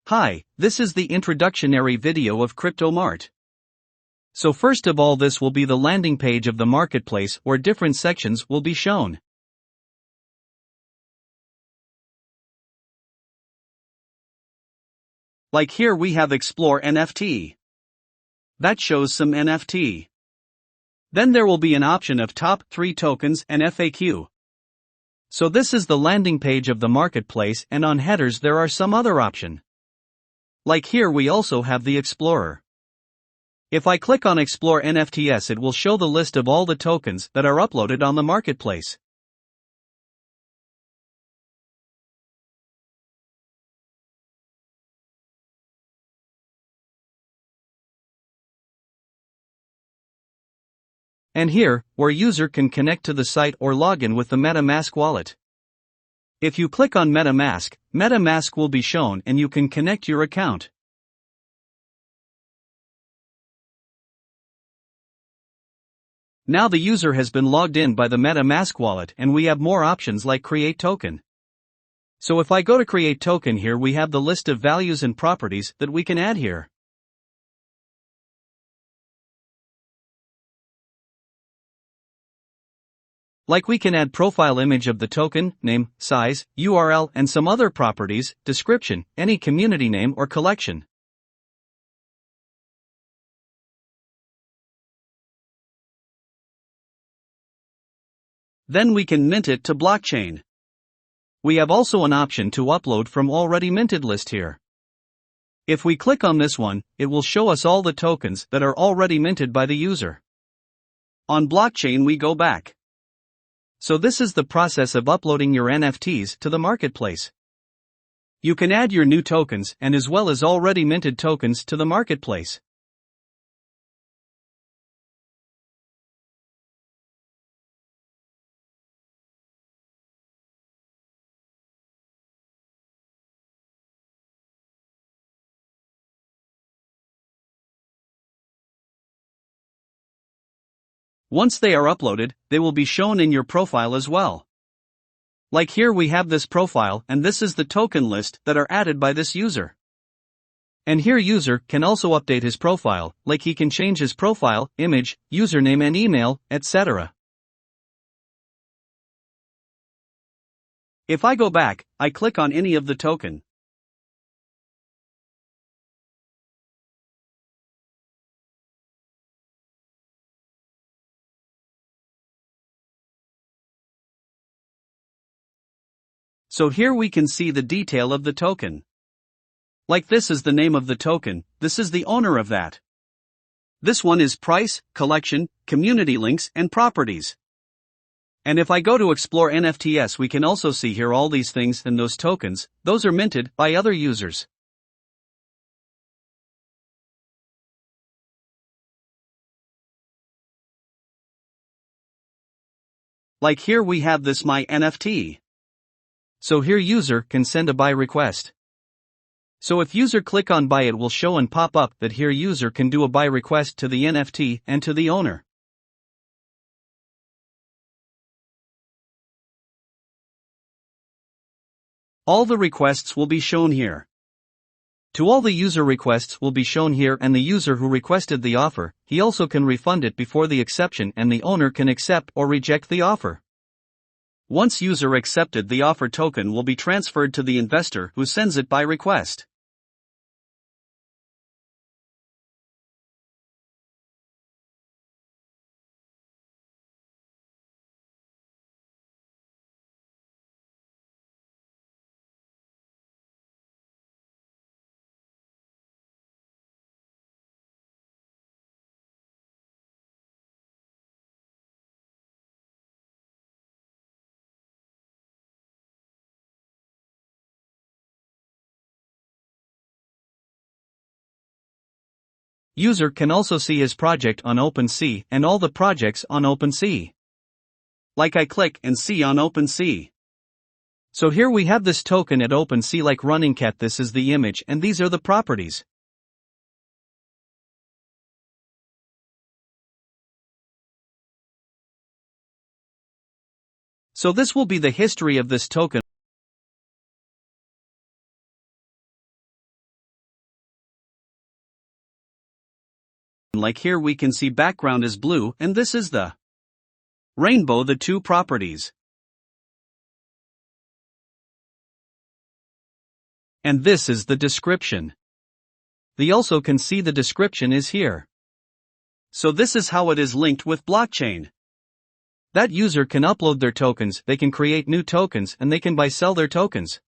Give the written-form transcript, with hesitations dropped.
Hi, this is the introductionary video of Mart. So first of all, this will be the landing page of the marketplace where different sections will be shown. Like here we have Explore NFT. That shows some NFT. Then there will be an option of top 3 tokens and FAQ. So this is the landing page of the marketplace, and on headers there are some other option. Like here we also have the Explorer. If I click on Explore NFTs, it will show the list of all the tokens that are uploaded on the marketplace. And here, where user can connect to the site or log in with the MetaMask wallet. If you click on MetaMask, MetaMask will be shown and you can connect your account. Now the user has been logged in by the MetaMask wallet, and we have more options like Create Token. So if I go to Create Token, here we have the list of values and properties that we can add here. Like we can add profile image of the token, name, size, URL, and some other properties, description, any community name or collection. Then we can mint it to blockchain. We have also an option to upload from already minted list here. If we click on this one, it will show us all the tokens that are already minted by the user. On blockchain we go back. So this is the process of uploading your NFTs to the marketplace. You can add your new tokens and as well as already minted tokens to the marketplace. Once they are uploaded, they will be shown in your profile as well. Like here we have this profile, and this is the token list that are added by this user. And here user can also update his profile, like he can change his profile, image, username and email, etc. If I go back, I click on any of the token. So here we can see the detail of the token. Like this is the name of the token, this is the owner of that. This one is price, collection, community links and properties. And if I go to Explore NFTs, we can also see here all these things, and those tokens, those are minted by other users. Like here we have this My NFT. So here user can send a buy request. So if user click on buy, it will show and pop up that here user can do a buy request to the NFT and to the owner. All the requests will be shown here. To all the user requests will be shown here, and the user who requested the offer, he also can refund it before the exception, and the owner can accept or reject the offer. Once user accepted, the offer token will be transferred to the investor who sends it by request. User can also see his project on OpenSea and all the projects on OpenSea. Like I click and see on OpenSea. So here we have this token at OpenSea like running cat. This is the image and these are the properties. So this will be the history of this token. Like here we can see background is blue and this is the rainbow, the two properties. And this is the description. They also can see the description is here. So this is how it is linked with blockchain. That user can upload their tokens, they can create new tokens, and they can buy sell their tokens.